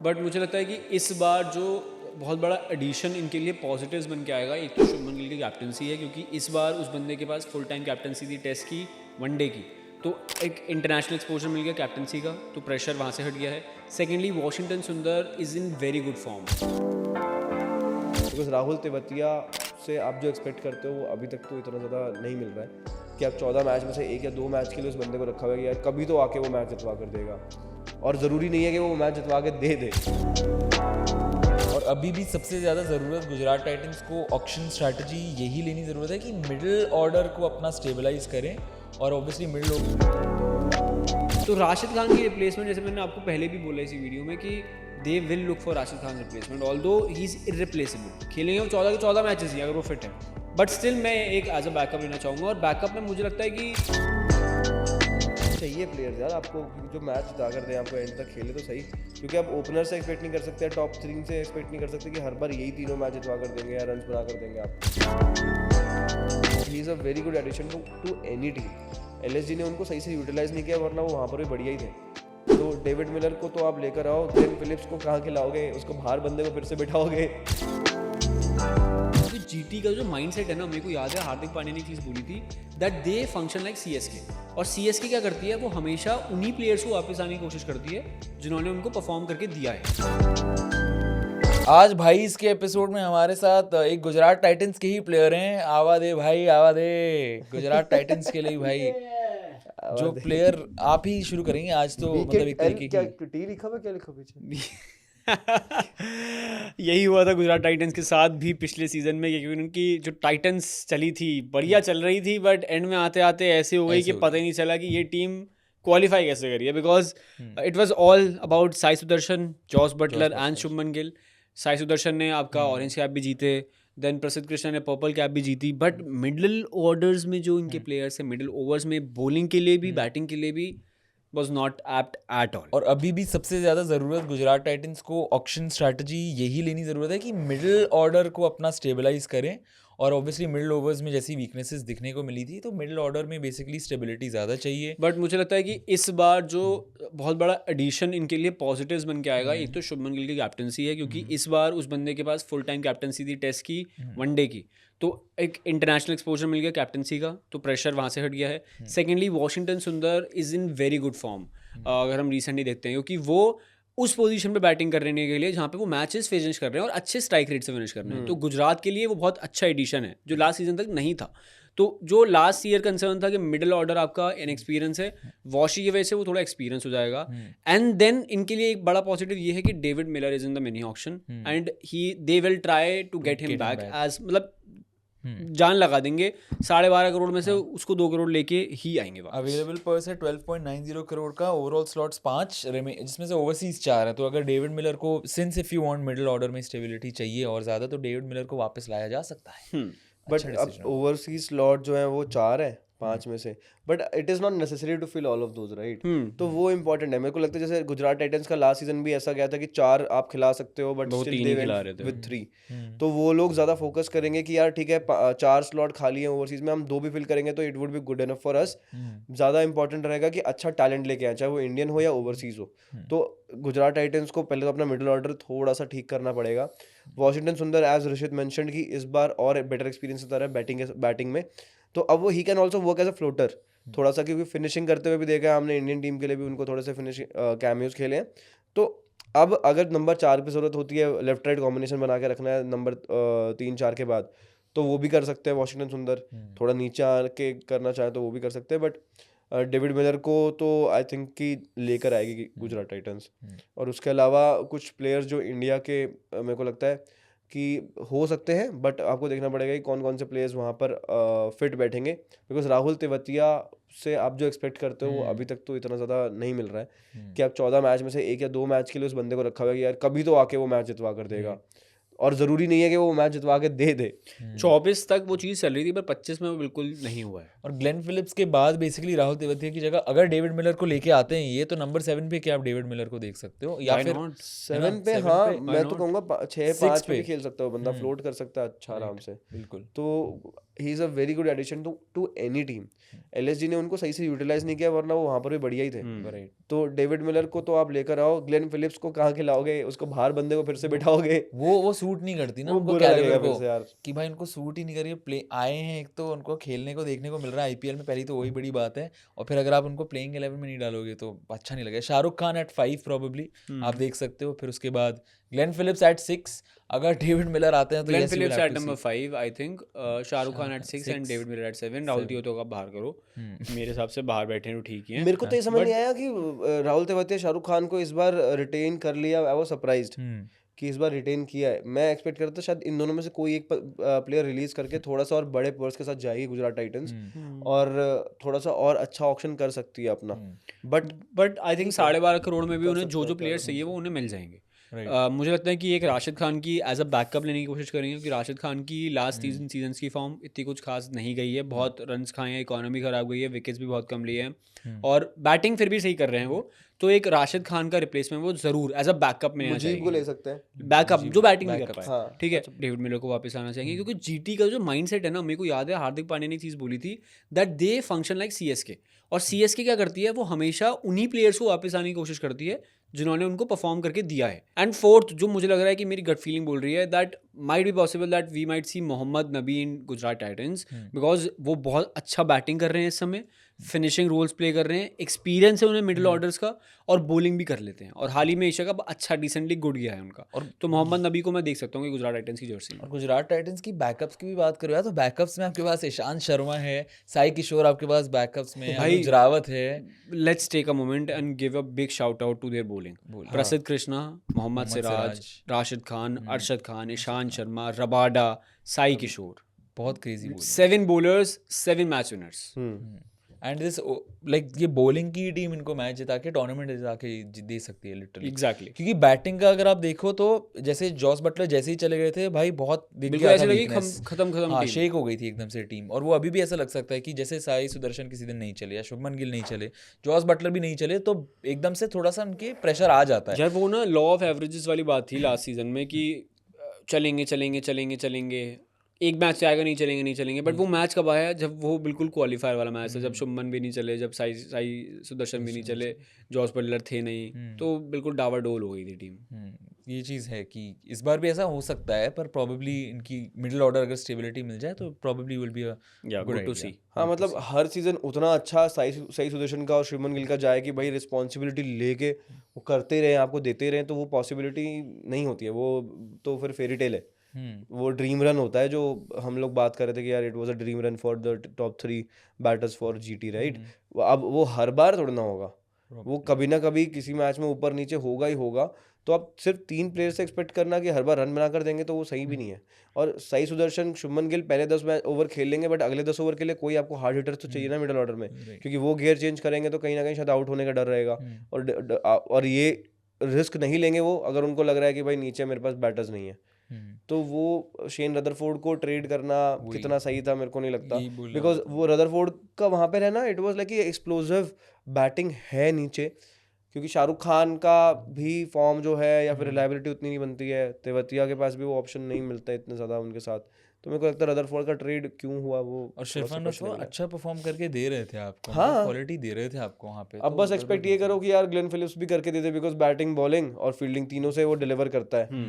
But मुझे लगता है कि इस बार जो बहुत बड़ा एडिशन इनके लिए पॉजिटिव्स बन के आएगा, एक तो शुभमन गिल की कैप्टनसी है, क्योंकि इस बार उस बंदे के पास फुल टाइम कैप्टनसी थी, टेस्ट की, वनडे की, तो एक इंटरनेशनल एक्सपोजर मिल गया कैप्टनसी का, तो प्रेशर वहाँ से हट गया है। सेकेंडली, वॉशिंगटन सुंदर is in very good form. Because Rahul Tewatia से आप जो एक्सपेक्ट करते हो वो अभी तक तो इतना ज़्यादा नहीं मिल रहा है कि आप 14 मैच में से 1 या 2 मैच के लिए उस बंदे को रखा हुआ है कि यार कभी तो आके वो मैच जितवा कर देगा, और ज़रूरी नहीं है कि वो मैच जितवा के दे दे। और अभी भी सबसे ज़्यादा ज़रूरत गुजरात टाइटंस को ऑक्शन स्ट्रैटेजी यही लेनी ज़रूरत है कि मिडिल ऑर्डर को अपना स्टेबलाइज करें, और ऑब्वियसली तो राशिद खान की रिप्लेसमेंट, जैसे मैंने आपको पहले भी बोला इसी वीडियो में कि they will look for Rashid Khan replacement, although he is irreplaceable. खेलेंगे वो 14 के 14 मैचेस ही अगर वो फिट है, बट स्टिल मैं एक एज अ बैकअप लेना चाहूँगा। और बैकअप में मुझे लगता है कि चाहिए प्लेयर्स यार आपको जो मैच जिता कर दें, आपको एंड तक खेले तो सही, क्योंकि आप ओपनर से एक्सपेक्ट नहीं कर सकते, टॉप 3 से एक्सपेक्ट नहीं कर सकते कि हर बार यही तीनों मैच जितवा कर देंगे या रन बना कर देंगे आप। He is a very good addition to any team. LSG ने उनको सही से यूटिलाइज नहीं किया, वरना वो वहाँ पर भी बढ़िया ही थे। तो डेविड मिलर को तो आप लेकर आओ, ग्लेन फिलिप्स को कहाँ खिलाओगे, उसको बाहर बंदे को फिर से बिठाओगे। जीटी का जो माइंडसेट है ना, मेरे को याद है हार्दिक पांड्या ने एक चीज़ बोली थी, that they function like CSK. और सीएसके क्या करती है, वो हमेशा उन्हीं प्लेयर्स को वापस आने की कोशिश करती है जिन्होंने उनको परफॉर्म करके दिया है। आज भाई इसके एपिसोड में हमारे साथ एक गुजरात टाइटंस के ही प्लेयर हैं। आवा दे भाई, आवा दे गुजरात टाइटंस के लिए भाई। जो प्लेयर आप ही शुरू करेंगे आज, तो मतलब एक तरीके क्या की टी लिखा हुआ, क्या लिखा पीछे? यही हुआ था गुजरात टाइटंस के साथ भी पिछले सीजन में, क्योंकि उनकी जो टाइटंस चली थी बढ़िया चल रही थी, बट एंड में आते आते ऐसे हो गई कि पता ही नहीं चला कि ये टीम क्वालिफाई कैसे करी है, because it was all about Sai Sudharsan, Jos Buttler and Shubman Gill. Sai Sudharsan ने आपका ऑरेंज कैप भी जीते, देन प्रसिद्ध कृष्णा ने पर्पल कैप भी जीती, बट मिडिल ऑर्डर्स में जो इनके प्लेयर्स हैं, मिडिल ओवर्स में बॉलिंग के लिए भी बैटिंग के लिए भी was not apt at all। और अभी भी सबसे ज़्यादा ज़रूरत गुजरात टाइटंस को ऑक्शन स्ट्रैटेजी यही लेनी ज़रूरत है कि मिडिल ऑर्डर को अपना स्टेबलाइज करें, और ऑब्वियसली मिडिल ओवर्स में जैसी वीकनेसेस दिखने को मिली थी, तो मिडिल ऑर्डर में बेसिकली स्टेबिलिटी ज़्यादा चाहिए। बट मुझे लगता है कि इस बार जो बहुत बड़ा एडिशन इनके लिए पॉजिटिव्स बन के आएगा, एक तो शुभमन गिल की कैप्टनसी है, क्योंकि इस बार उस बंदे के पास फुल टाइम कैप्टनसी थी, टेस्ट की, वनडे की, तो एक इंटरनेशनल एक्सपोजर मिल गया कैप्टनसी का, तो प्रेशर वहाँ से हट गया है। सेकेंडली, वॉशिंगटन सुंदर is in very good form, अगर हम रिसेंटली देखते हैं, क्योंकि वो उस पोजीशन पे बैटिंग करने के लिए जहाँ पे वो मैचेस फिनिश कर रहे हैं और अच्छे स्ट्राइक रेट से फिनिश कर रहे हैं, तो गुजरात के लिए वो बहुत अच्छा एडिशन है जो लास्ट सीजन तक नहीं था। तो जो लास्ट ईयर कंसर्न था कि मिडिल ऑर्डर आपका इनएक्सपीरियंस है, वॉशी की वजह से वो थोड़ा एक्सपीरियंस हो जाएगा। एंड देन इनके लिए एक बड़ा पॉजिटिव ये है कि David Miller is in the mini auction, and he they will try to get him back as, मतलब जान लगा देंगे, 12.5 करोड़ में से उसको 2 करोड़ लेके ही आएंगे वापस। अवेलेबल पर्स है 12.90 करोड़ का, ओवरऑल स्लॉट्स 5 जिसमें से ओवरसीज 4 है। तो अगर डेविड मिलर को, since if you want middle order में स्टेबिलिटी चाहिए और ज़्यादा, तो डेविड मिलर को वापस लाया जा सकता है। बट अब ओवरसीज स्लॉट जो है वो 4 है 5 में से, but it is not necessary to fill all of those, right? तो वो इंपॉर्टेंट है। मेरे को लगता है जैसे गुजरात टाइटंस का लास्ट सीजन भी ऐसा गया था कि 4 आप खिला सकते हो, but still they went with 3। तो वो लोग ज़्यादा फोकस करेंगे कि यार ठीक है 4 स्लॉट खाली है ओवरसीज में, हम 2 भी फिल करेंगे तो it would be good enough for us. ज़्यादा इंपॉर्टेंट रहेगा कि अच्छा टैलेंट लेके आए, चाहे वो इंडियन हो या ओवरसीज हो। तो गुजरात टाइटंस को पहले तो अपना मिडिल ऑर्डर थोड़ा सा ठीक करना पड़ेगा। वॉशिंगटन सुंदर, एज ऋषित मेंशन्ड, कि इस बार और बेटर एक्सपीरियंस होता है बैटिंग में, तो अब वो he can also work as a floater थोड़ा सा, क्योंकि फिनिशिंग करते हुए भी देखा है हमने, इंडियन टीम के लिए भी उनको थोड़े से फिनिशिंग कैमियोज खेले हैं। तो अब अगर नंबर 4 पे ज़रूरत होती है, लेफ्ट राइट कॉम्बिनेशन बना के रखना है नंबर 3-4 के बाद, तो वो भी कर सकते हैं वॉशिंगटन सुंदर। थोड़ा नीचे आके करना चाहे तो वो भी कर सकते हैं, बट डेविड मिलर को तो आई थिंक कि लेकर आएगी गुजरात टाइटंस। और उसके अलावा कुछ प्लेयर्स जो इंडिया के मेरे को लगता है कि हो सकते हैं, बट आपको देखना पड़ेगा कि कौन कौन से प्लेयर्स वहाँ पर फिट बैठेंगे, बिकॉज राहुल तेवतिया से आप जो एक्सपेक्ट करते हो वो अभी तक तो इतना ज़्यादा नहीं मिल रहा है कि आप 14 मैच में से 1 या 2 मैच के लिए उस बंदे को रखा हुआ है कि यार कभी तो आके वो मैच जितवा कर देगा, और ज़रूरी नहीं है कि वो मैच जितवा के दे दे। 24 तक वो चीज़ चल रही थी पर 25 में वो बिल्कुल नहीं हुआ है। और ग्लेन फिलिप्स के बाद बेसिकली राहुल तेवतिया की जगह अगर डेविड मिलर को लेके आते हैं ये, तो नंबर 7 पे क्या आप डेविड मिलर को देख सकते हो, या Why फिर not? 7 पे, 7 हाँ पे, मैं तो कहूँगा 6-5 पे भी पे। खेल सकता है बंदा, फ्लोट कर सकता है अच्छा आराम से। बिल्कुल तो he is a very good addition to any team. LSG ने उनको सही से यूटिलाइज नहीं किया, वरना वो वहाँ पर भी बढ़िया ही थे। राइट। तो डेविड मिलर को तो आप लेकर आओ, ग्लेन फिलिप्स को कहाँ खिलाओगे, उसको बाहर बंदे को फिर से बिठाओगे, वो सूट नहीं करती ना वो उनको, बुरा कैलिबर लगेगा फिर को, से यार। कि भाई उनको सूट ही नहीं कर रही है। प्ले आए हैं, एक तो उनको खेलने को देखने को मिल रहा है आईपीएल में, पहली तो वही बड़ी बात है, और फिर अगर आप उनको प्लेइंग 11 में नहीं डालोगे तो अच्छा नहीं लगेगा। शाहरुख खान एट 5 प्रोबेबली आप देख सकते हो, फिर उसके बाद ग्लेन फिलिप्स एट 6, अगर डेविड मिलर आते हैं तो Glenn yes, you will Phillips have at to number see। 5 I think, Shahrukh Khan at 6 and David Miller at 7। Rahul Tiwari का बाहर करो, मेरे हिसाब से बाहर बैठे हैं तो ठीक ही हैं। मेरे को तो ये समझ नहीं आया कि राहुल तेवतिया शाहरुख खान को इस बार रिटेन कर लिया। आई वाज सरप्राइज्ड कि इस बार रिटेन किया है। मैं एक्सपेक्ट करता था शायद इन दोनों में से कोई एक प्लेयर रिलीज करके थोड़ा सा और बड़े पर्स के साथ जाएगी गुजरात टाइटंस, और थोड़ा सा और अच्छा ऑप्शन कर सकती है अपना। बट आई थिंक 12.5 करोड़ में भी उन्हें जो प्लेयर्स चाहिए वो उन्हें मिल जाएंगे। मुझे लगता है कि एक राशिद खान की एज अ बैकअप लेने की कोशिश करेंगे, क्योंकि राशिद खान की लास्ट सीजन्स की फॉर्म इतनी कुछ खास नहीं गई है, बहुत रन्स खाए हैं, इकोनॉमी खराब गई है, विकेट्स भी बहुत कम लिए हैं, और बैटिंग फिर भी सही कर रहे हैं वो। तो एक राशिद खान का रिप्लेसमेंट वो जरूर एज अ बैकअप में मुजीब को ले सकते हैं, बैकअप जो बैटिंग नहीं कर पाए, हाँ। ठीक है। डेविड मिलर को वापस आना चाहिए, क्योंकि जीटी का जो माइंडसेट है ना, मेरे को याद है हार्दिक पांड्या ने चीज़ बोली थी that they function like CSK, और सीएसके क्या करती है, वो हमेशा उन्हीं प्लेयर्स को वापस आने की कोशिश करती है जिन्होंने उनको परफॉर्म करके दिया है। एंड फोर्थ जो मुझे लग रहा है कि मेरी गट फीलिंग बोल रही है that might be possible that we might see Mohammad Nabi in Gujarat Titans, because वो बहुत अच्छा बैटिंग कर रहे हैं इस समय, फिनिशिंग रोल्स प्ले कर रहे हैं, एक्सपीरियंस है उन्हें मिडिल ऑर्डर्स का, और बॉलिंग भी कर लेते हैं, और हाल ही में एशिया कप अच्छा डिसेंटली गुड गया है उनका। और तो मोहम्मद नबी को मैं देख सकता हूँ कि गुजरात टाइटंस की जर्सी में। और गुजरात टाइटंस की बैकअप्स की भी बात करो यार, तो बैकअप्स में आपके पास ईशांत शर्मा है, साई किशोर आपके पास बैकअप्स में, अनुज रावत है। Let's take a moment and give a big shout out to their bowling. Prasidh Krishna, Mohammed Siraj, Rashid Khan, Arshad Khan, Ishant Sharma, Rabada, Sai Kishore, बहुत crazy bowling, 7 bowlers 7 match winners. And this like ये बॉलिंग की टीम इनको मैच जिता के टूर्नामेंट जिता के दे सकती है लिटरली। एग्जैक्टली, क्योंकि बैटिंग का अगर आप देखो तो जैसे जॉस बटलर जैसे ही चले गए थे भाई, बहुत दिख बिल्कुल गया ऐसे था लगी weakness। खत्म हाँ, टीम। शेक हो गई थी एकदम से टीम, और वो अभी भी ऐसा लग सकता है कि जैसे साई सुदर्शन किसी दिन नहीं चले, या शुभमन गिल नहीं चले, जॉस बटलर भी नहीं चले, तो एकदम से थोड़ा सा उनके प्रेशर आ जाता है। यार वो ना लॉ ऑफ एवरेजेस वाली बात थी लास्ट सीजन में कि चलेंगे चलेंगे चलेंगे चलेंगे, एक मैच से आएगा, नहीं चलेंगे नहीं चलेंगे, बट वो मैच कब आया जब वो बिल्कुल क्वालिफायर वाला मैच था, जब शुभमन भी नहीं चले, जब साई सुदर्शन भी नहीं चले, जॉस बटलर थे नहीं, तो बिल्कुल डावाडोल हो गई थी टीम। ये चीज़ है कि इस बार भी ऐसा हो सकता है, पर प्रॉबेबली इनकी मिडिल ऑर्डर अगर स्टेबिलिटी मिल जाए तो probably will be a good to see. हाँ मतलब हर सीजन उतना अच्छा सही सुदर्शन का और शुभमन गिल का जाए कि भाई रिस्पॉन्सिबिलिटी लेके वो करते रहे, आपको देते रहे, तो वो पॉसिबिलिटी नहीं होती है, वो तो फिर फेरी टेल है। वो ड्रीम रन होता है जो हम लोग बात कर रहे थे कि यार it was a dream run for the top 3 batters for GT, right. अब वो हर बार थोड़ा ना होगा, वो कभी ना कभी किसी मैच में ऊपर नीचे होगा ही होगा। तो आप सिर्फ 3 प्लेयर से एक्सपेक्ट करना कि हर बार रन बना कर देंगे तो वो सही भी नहीं है। और साई सुदर्शन, शुभमन गिल पहले 10 ओवर खेल लेंगे, बट अगले 10 ओवर के लिए कोई आपको हार्ड हिटर तो चाहिए ना मिडिल ऑर्डर में, क्योंकि वो गियर चेंज करेंगे तो कहीं ना कहीं शायद आउट होने का डर रहेगा। और ये रिस्क नहीं लेंगे वो अगर उनको लग रहा है कि भाई नीचे मेरे पास बैटर्स नहीं है। तो वो शेन रदरफोर्ड को ट्रेड करना कितना सही था मेरे को नहीं लगता, बिकॉज वो रदरफोर्ड का वहाँ पे रहना it was like explosive batting है नीचे, क्योंकि शाहरुख खान का भी फॉर्म जो है या फिर रिलायबिलिटी उतनी नहीं बनती है, तेवतिया के पास भी वो ऑप्शन नहीं मिलता इतने ज़्यादा उनके साथ, तो मेरे को लगता है रदरफोर्ड का ट्रेड क्यों हुआ वो। और शिरफान अशफाक अच्छा परफॉर्म करके दे रहे थे आपको, हाँ क्वालिटी दे रहे थे आपको वहाँ पे। अब बस एक्सपेक्ट ये करो कि यार ग्लेन फिलिप्स भी करके दे दे, बिकॉज बैटिंग बॉलिंग और फील्डिंग तीनों से वो डिलीवर करता है।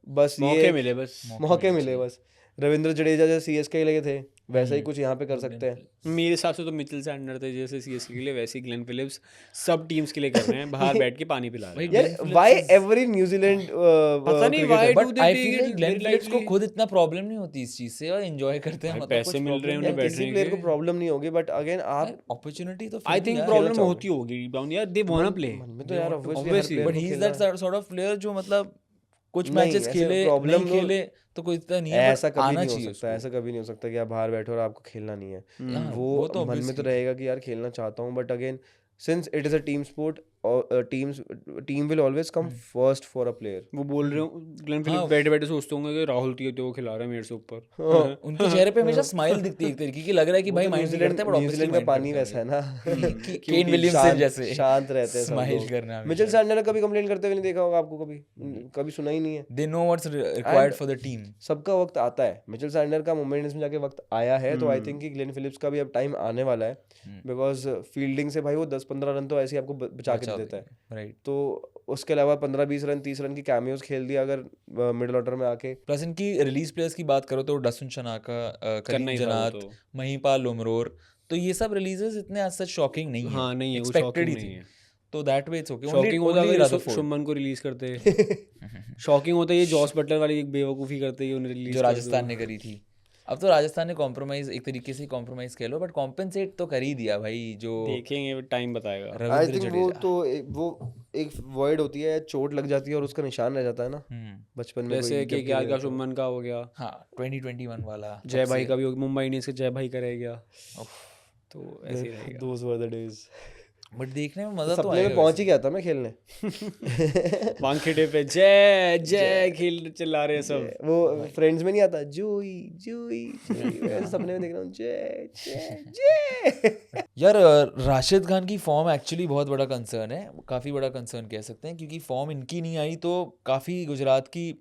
बस मौके मिले, मौके मिले बस। रविंद्र जडेजा जैसे सीएसके के लिए थे वैसा ही कुछ यहाँ पे कर सकते हैं। मेरे हिसाब से तो मिचेल सैंडनर थे जैसे सीएसके के लिए, वैसे ही ग्लेन फिलिप्स सब टीम्स के लिए कर रहे हैं, बाहर बैठ के पानी पिला रहे हैं। यार व्हाई एवरी न्यूजीलैंड पता नहीं why do but they I take feel it like Glenn very Phillips को लाइटली। खुद इतना प्रॉब्लम नहीं होती इस चीज से, और एंजॉय करते हैं, भाई मतलब पैसे कुछ मिल रहे हैं problem उन्हें नहीं किसी बैठने प्लेयर को के। प्रॉब्लम नहीं होगी, बट अगेन आप है। अपॉर्चुनिटी तो आई थिंक प्रॉब्लम होती होगी रिबाउंड, यार दे वांट टू प्ले, मन में तो यार obviously, but he is that sort of player जो मतलब कुछ नहीं, मैचेस ऐसे खेले problem नहीं खेले तो कोई इतना नहीं है, ऐसा but कभी आना नहीं हो चाहिए सकता, ऐसा कभी नहीं हो सकता कि आप बाहर बैठो और आपको खेलना नहीं है। हाँ, वो तो मन में तो obviously। रहेगा कि यार खेलना चाहता हूँ, but again since it is a team sport team will always come first for a player. वो बोल रहे हो ग्लेन फिलिप बैठे बैठे सोचते होंगे कि राहुल तो खिला रहा है मेरे से ऊपर. उनके चेहरे पे हमेशा स्माइल दिखती है एक तरीके की, लग रहा है कि भाई माइंड नहीं करते, बट न्यूजीलैंड का पानी वैसा है ना, केन विलियमसन जैसे शांत रहते हैं सब स्माइल लोग. करना. मिचेल सैंटनर ने कभी कंप्लेंट करते हुए नहीं देखा होगा आपको, कभी सुना ही नहीं है. They know what's required for the team. सबका वक्त आता है. मिचेल सैंटनर का मोमेंट्स में जाके वक्त आया है, तो आई थिंक कि ग्लेन फिलिप्स का भी अब टाइम आने वाला है, बिकॉज फील्डिंग से भाई वो 10-15 रन तो ऐसे ही आपको बचा के दे देता है. राइट. तो उसके अलावा 15-20 रन 30 रन की कैमियोज खेल दिया अगर मिडिल ऑर्डर में आके. प्लस इनकी रिलीज प्लेयर्स की बात करो तो डस्टिन शनाका, करीम ही था वो जनात, तो. महिपाल लोमरोर, तो ये सब रिलीजेस इतने आज सच शॉकिंग नहीं है. हाँ नहीं है, वो एक्सपेक्टेड ही शॉकिंग नहीं थी. है. तो that way it's okay. Shocking होता है अगर शुभमन को रिलीज करते. शॉकिंग होता है ये जॉस बटलर वाली एक बेवकूफ़ी करते ही उन्हें रिलीज जो राजस्थान ने करी थी. अब तो राजस्थान ने कॉम्प्रोमाइज, एक तरीके से कॉम्प्रोमाइज कह लो, बट कॉम्पेंसेट तो कर ही दिया भाई. जो देखेंगे टाइम बताएगा. आई रविंद्र थिंक वो जडेजा. तो वो एक वॉइड होती है, चोट लग जाती है और उसका निशान रह जाता है ना बचपन में. जैसे कि क्या का शुभमन का हो गया, हाँ 2021 वाला जय भाई का भी हो गया, मुंबई इंडियंस के जय भाई का रह गया, तो ऐसे ही रहेगा. Those were the days. But देखने में मजा तो सपने में आएगा. पहुंच ही गया था मैं खेलने. वानखेड़े पे जय जय खेल चिल्ला रहे हैं सब. वो फ्रेंड्स में नहीं आता जूई जूई जूई, वैसे सपने में देख रहा हूँ जय जय जय. यार राशिद खान की फॉर्म एक्चुअली बहुत बड़ा कंसर्न है, काफ़ी बड़ा कंसर्न कह सकते हैं, क्योंकि फॉर्म इनकी नहीं आई तो काफ़ी गुजरात की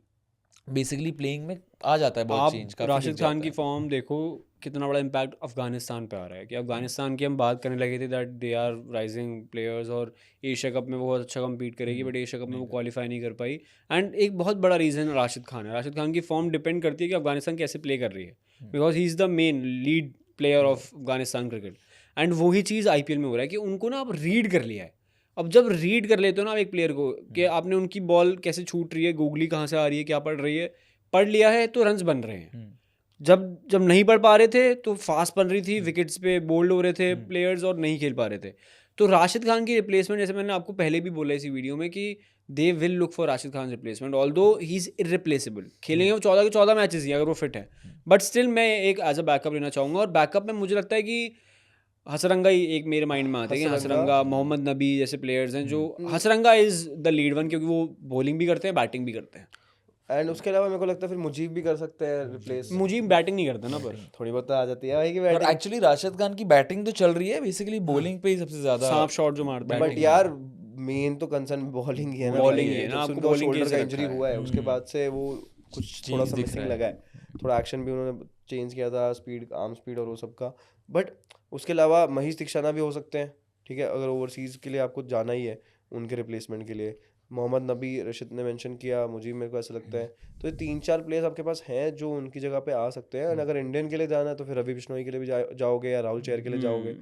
बेसिकली प्लेइंग में आ जाता है बहुत चेंज. आप राशिद खान की फॉर्म देखो, कितना बड़ा इम्पैक्ट अफगानिस्तान पे आ रहा है. कि अफगानिस्तान की हम बात करने लगे थे that they are rising players और एशिया कप में वो बहुत अच्छा कम्पीट करेगी, बट एशिया कप में वो क्वालिफाई नहीं कर पाई. एंड एक बहुत बड़ा रीज़न राशिद खान है. राशिद खान की फॉर्म डिपेंड करती है कि अफगानिस्तान कैसे प्ले कर रही है, because he is the main lead player of Afghanistan cricket. And वही चीज़ IPL में हो रहा है कि उनको ना अब रीड कर लिया है. अब जब रीड कर लेते हो ना आप एक प्लेयर को कि आपने उनकी बॉल कैसे छूट रही है, गूगली कहाँ से आ रही है, क्या पड़ रही है, पढ़ लिया है तो रन्स बन रहे हैं. जब नहीं पढ़ पा रहे थे तो फास्ट बन रही थी, विकेट्स पे बोल्ड हो रहे थे प्लेयर्स और नहीं खेल पा रहे थे. तो राशिद खान की रिप्लेसमेंट, जैसे मैंने आपको पहले भी बोला इसी वीडियो में, कि they will look for Rashid Khan replacement, although he is irreplaceable. खेलेंगे वो 14 के 14 मैचेस ही अगर वो फिट है, बट स्टिल मैं एक एज अ बैकअप लेना चाहूँगा. और बैकअप में मुझे लगता है कि हसरंगा ही एक मेरे माइंड में आते हैं. हसरंगा, मोहम्मद नबी जैसे प्लेयर्स हैं जो, Hasaranga is the lead one क्योंकि वो बॉलिंग भी करते हैं, बैटिंग भी करते हैं. एंड उसके अलावा मेरे को लगता है फिर मुजीब भी कर सकते हैं रिप्लेस. मुजीब बैटिंग नहीं करता ना, पर थोड़ी बहुत तो आ जाती है भाई की और बैटिंग. एक्चुअली राशिद खान की बैटिंग तो चल रही है, बेसिकली बॉलिंग पे ही सबसे ज्यादा सांप शॉट जो मारता है. बट यार मेन तो कंसर्न बॉलिंग ही है ना. Bowling भाई. ही है ना, जब से आपको उनका bowling शोल्डर कैसे का रखा इंजरी है. हुआ है उसके बाद से वो कुछ थोड़ा सा दिख मिसिंग रहा लगा है. थोड़ा एक्शन भी उन्होंने चेंज किया था, स्पीड, आर्म स्पीड और वो सब का. बट उसके अलावा महीश दीक्षाना भी हो सकते हैं, ठीक है, अगर ओवरसीज के लिए आपको जाना ही है उनके रिप्लेसमेंट के लिए. मोहम्मद नबी रशीद ने मेंशन किया, मुझे मेरे को ऐसा लगता है. तो ये 3-4 प्लेयर्स आपके पास हैं जो उनकी जगह पे आ सकते हैं. अगर इंडियन के लिए जाना है तो फिर रवि बिश्नोई के लिए भी जाओगे या राहुल चेहर के लिए जाओगे,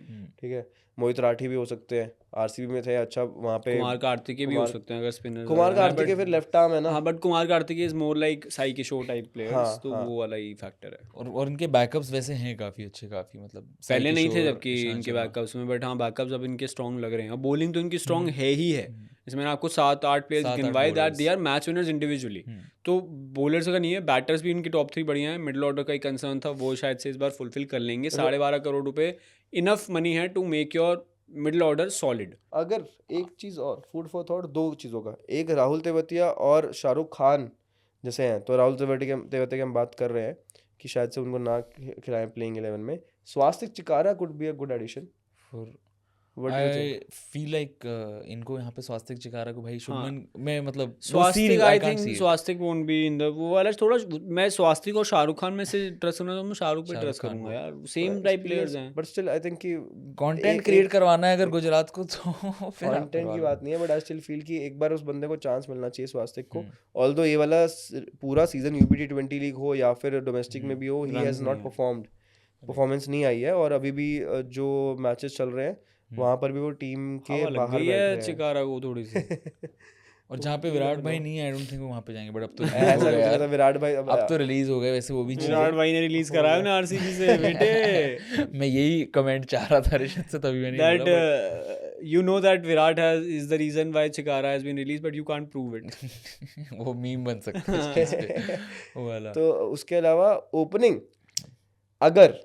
ठीक है. मोहित राठी भी हो सकते हैं, RCB में थे अच्छा वहाँ पे. कुमार कार्तिकेय भी हो सकते हैं अगर स्पिनर. कुमार कार्तिकेय फिर लेफ्ट आर्म है ना. हाँ, but Kumar Kartikeya is more like Sai Kishore type players, तो हाँ. वो वाला ही फैक्टर है. और इनके बैकअप्स वैसे हैं काफी अच्छे, काफी मतलब पहले नहीं थे किशोर, जबकि ईशान इनके शर्मा. बैकअप्स में, बट हाँ बैकअप्स अब इनके स्ट्रॉन्ग लग रहे हैं. अब बॉलिंग तो इनकी स्ट्रॉन्ग है ही है. इसमें मैंने आपको 7-8 प्लेयर्स गिनवाए that they are match winners individually. तो बॉलर्स का नहीं है, बैटर्स भी इनके टॉप 3 बढ़िया है. मिडिल ऑर्डर का एक कंसर्न था, वो शायद से इस बार फुलफिल कर लेंगे. 12.5 करोड़ रुपए इनफ मनी है to make your middle order solid. अगर एक चीज और फूड फॉर थॉट 2 चीज़ों का, एक राहुल तेवतिया और शाहरुख खान जैसे हैं, तो राहुल तेवतिया की हम बात कर रहे हैं कि शायद से उनको ना खिलाएं प्लेइंग 11 में. Swastik Chikara could be a good addition. I feel like इनको यहाँ पे स्वास्तिक चिकारा को भाई शुभमन में मतलब Swastik, I think Swastik won't be in the वो वाला. थोड़ा मैं स्वास्तिक और शाहरुख खान में से ट्रस्ट करना तो मैं शाहरुख पे ट्रस्ट करूंगा यार. सेम टाइप प्लेयर्स हैं. बट स्टिल आई थिंक कि कंटेंट क्रिएट करवाना है अगर गुजरात को तो फिर कंटेंट की बात नहीं है, बट आई स्टिल फील कि एक बार उस बंदे को चांस मिलना चाहिए स्वास्तिक को. ऑल्दो ये वाला पूरा सीजन UBT 20 लीग हो या फिर डोमेस्टिक में भी हो, he has not performed. Performance नहीं आई है और अभी भी जो मैचेस चल रहे हैं वहां पर भी वो टीम के बाहर बैठ रहे हैं. चिकारा को थोड़ी सी. और जहाँ पे विराट भाई नहीं है, आई डोंट थिंक वो वहाँ पे जाएंगे. बट अब तो ऐसा लग रहा था विराट भाई अब तो रिलीज हो गए वैसे वो भी. विराट भाई ने रिलीज करा है ना RCB से बेटे. मैं यही कमेंट चाह रहा था ऋषित से, तभी मैंने that you know that Virat is the reason why Chikara has been released, but you can't prove it. वो मीम बन सकता है इस पे वो वाला. तो उसके अलावा ओपनिंग अगर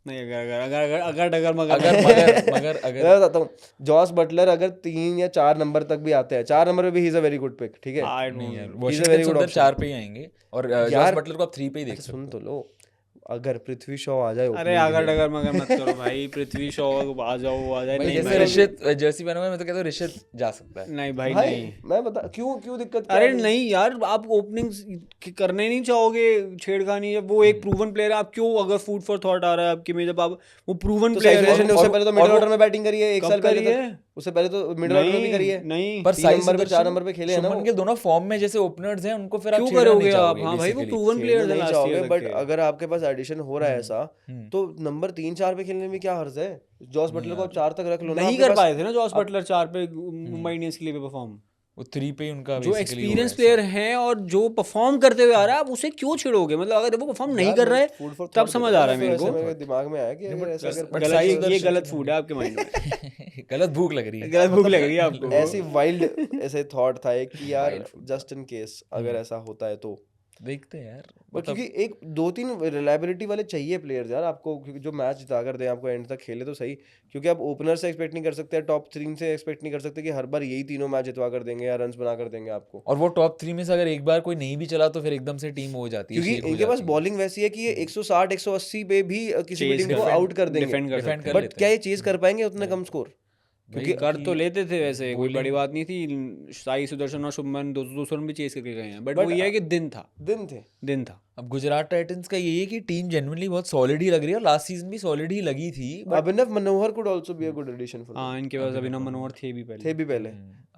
नहीं, अगर डगर मगर अगर मैं बताता हूँ, जॉस बटलर अगर 3 या 4 नंबर तक भी आते हैं, 4 नंबर पे भी he is a very good pick, ठीक है। I नहीं don't यार, know. very Washington good Sundar option. 4 पे ही आएंगे और जॉस यार, बटलर को आप 3 पे ही देख सकते सुन तो लो, अगर पृथ्वी शॉ आ जाए अरे opening के अगर लिए, डगर मगर मत करो भाई, पृथ्वी शॉ आ जाओ आ जाए, भाई नहीं जैसे भाई, ऋषित जर्सी पहना हुआ है, मैं तो कहता हूँ ऋषित जा सकता है। नहीं भाई भाई नहीं। मैं बता क्यों दिक्कत क्या अरे है? नहीं यार, आप ओपनिंग करने नहीं चाहोगे छेड़खानी, जब वो एक प्रूवन प्लेयर है, आप क्यों, अगर फूड फॉर थॉट आ रहा है आपके में, जब आप वो प्रूवन तो प्लेयर सैचुरेशन ने है, उससे पहले तो मिडिल और ऑर्डर में बैटिंग करी है, 1 कब साल पहले करी है? तक उससे पहले तो मिडिल ऑर्डर में भी करी है, नहीं, पर 3 साई नंबर पे 4 सुदर्शन, नंबर पे खेले हैं ना शुभमन वो। गिल दोनों फॉर्म में जैसे ओपनर्स हैं, उनको फिर आप क्यों छेड़ना नहीं करोगे आप? चाहोगे हाँ भाई, वो basically। प्रूवन खेलना प्लेयर है नहीं लास्ट चाहोगे, ईयर बट अगर आपके पास एडिशन हो रहा है ऐसा, हम्म। तो नंबर 3-4 पे खेलने में क्या हर्ज है? जॉस बटलर को आप 4 तक रख लो ना, नहीं आपके कर पास पाए थे ना जॉस बटलर 4 पे मुंबई इंडियंस के लिए परफॉर्म, वो 3 पे ही उनका जो basically हो एक्सपीरियंस गया प्लेयर हैं और जो परफॉर्म करते हुए आ रहा है, आप उसे क्यों छेड़ोगे? मतलब अगर वो परफॉर्म नहीं यार, कर रहा है फूड फॉर तब थॉट समझ आ रहा है मेरे वैसे को। मेरे दिमाग में आया कि अगर ऐसा but अगर साई ये सुदर्शन गलत शुभमन फूड है आपके माइंड में, गलत भूख लग रही है। गलत भूख लग रही है आपको। ऐसी वाइल्ड ऐसे थॉट था एक कि यार Wild food just in case अगर ऐसा होता है तो, देखते हैं यार, और मतलब क्योंकि एक 2-3 रिलायबिलिटी वाले चाहिए प्लेयर्स यार आपको, क्योंकि जो मैच जिता कर दे आपको, एंड तक खेले तो सही, क्योंकि आप ओपनर से एक्सपेक्ट नहीं कर सकते, टॉप 3 से एक्सपेक्ट नहीं कर सकते कि हर बार यही तीनों मैच जितवा कर देंगे या रन्स बना कर देंगे आपको, और वो टॉप 3 में से अगर एक बार कोई नहीं भी चला तो फिर एकदम से टीम हो जाती है, क्योंकि shake हो इनके पास जाती है। बॉलिंग वैसी है कि ये 160-180 पे भी किसी भी Chase टीम को कर- आउट कर देंगे, डिफेंड कर Defend सकते हैं। कर बट लेते क्या हैं। ये चेज कर पाएंगे उतने कम स्कोर? क्योंकि कर तो लेते थे वैसे, कोई bowling- बड़ी बात नहीं थी, साई सुदर्शन और शुभमन 200 रन भी चेस करके गए हैं, बट But, वो ये है कि दिन था, दिन थे। दिन था। अब गुजरात टाइटंस का यही है कि टीम जेन्युइनली बहुत सॉलिड ही लग रही है, और लास्ट सीजन भी सॉलिड ही लगी थी, but Abhinav Manohar could also be a good addition for हाँ, इनके पास अभिनव मनोहर थे भी पहले, थे भी पहले,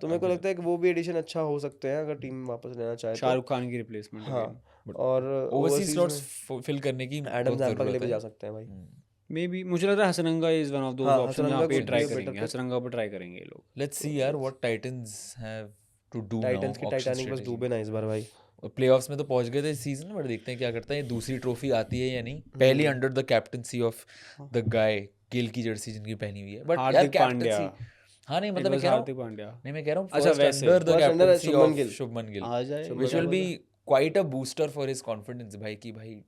तो मेरे को लगता है कि वो भी एडिशन अच्छा हो सकते हैं अगर टीम वापस लेना चाहे तो। शाहरुख खान की रिप्लेसमेंट। हाँ, और ओवरसीज overseas स्लॉट्स फिल करने की में एडम जैम्पा के लिए भी जा सकते सकते हैं भाई। मे बी मुझे लग रहा है Hasaranga is one of those हाँ, ऑप्शन जहाँ हसरंगा पे could try be a better करेंगे, pick. हसरंगा पे ट्राई करेंगे ये लोग। लेट्स सी यार what Titans have to do now. Titans की टाइटैनिक बस डूबे ना इस बार भाई। प्लेऑफ्स में तो पहुंच गए थे इस सीजन, बट देखते हैं क्या करता है, ये दूसरी ट्रॉफी आती है या नहीं, पहली under the captaincy of the guy Gill की जर्सी जिनकी पहनी हुई है, बट यार हार्दिक पांड्या, कैप्टनसी, हाँ नहीं मतलब मैं बस कह रहा हूँ, हार्दिक पांड्या नहीं मैं कह रहा हूँ अच्छा, फर्स्ट वैसे, under the first under captaincy Shubman of Gill. Shubman Gill, आ जाए which will be quite a booster for his confidence भाई, कि भाई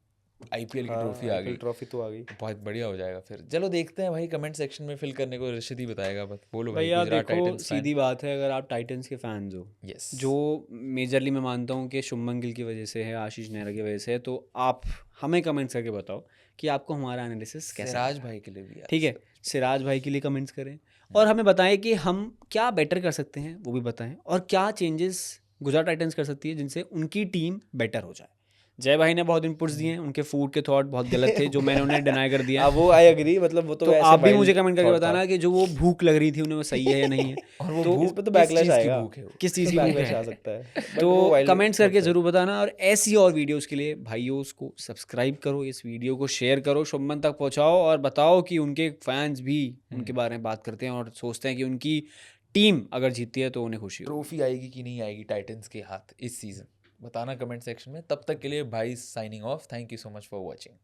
आईपीएल की ट्रॉफी आ गई, ट्रॉफी तो आ गई। बहुत बढ़िया हो जाएगा। फिर चलो देखते हैं भाई, कमेंट सेक्शन में फिल करने को ऋषित ही बताएगा, बस बोलो भाई भैया गुजरात देखो, टाइटंस सीधी बात है, अगर आप टाइटंस के फैंस हो, यस जो मेजरली मैं मानता हूँ कि शुभमन गिल की वजह से है, आशीष नेहरा की वजह से है, तो आप हमें कमेंट्स करके बताओ कि आपको हमारा एनालिसिस कैसा सिराज लगा। भाई के लिए भी यार, ठीक है, सिराज भाई के लिए कमेंट्स करें और हमें बताएं कि हम क्या बेटर कर सकते हैं, वो भी बताएं, और क्या चेंजेस गुजरात टाइटंस कर सकती है जिनसे उनकी टीम बेटर हो जाए। जय भाई ने बहुत इनपुट्स दिए हैं, उनके फूड के थॉट बहुत गलत थे जो मैंने उन्हें डिनाई कर दिया। वो आई एग्री, मतलब वो तो तो ऐसे आप भी wild मुझे कमेंट करके thought था। बताना कि जो वो भूख लग रही थी उन्हें, वो सही है या नहीं है। और वो तो भूख इस पे तो किस backlash चीज़ की आएगा। भूख है वो? किस चीज़ की भूख backlash है। आ सकता है, but तो वो wild कमेंट्स करके thought है। ज़रूर बताना, और ऐसी और वीडियोस के लिए भाइयों उसको सब्सक्राइब करो, इस वीडियो को शेयर करो, शुभमन तक पहुंचाओ, और बताओ कि उनके फैंस भी उनके बारे में बात करते हैं और सोचते हैं कि उनकी टीम अगर जीतती है तो उन्हें खुशी हो। ट्रॉफी आएगी कि नहीं आएगी टाइटंस के हाथ इस सीजन, बताना कमेंट सेक्शन में। तब तक के लिए भाई signing off, thank you so much for watching.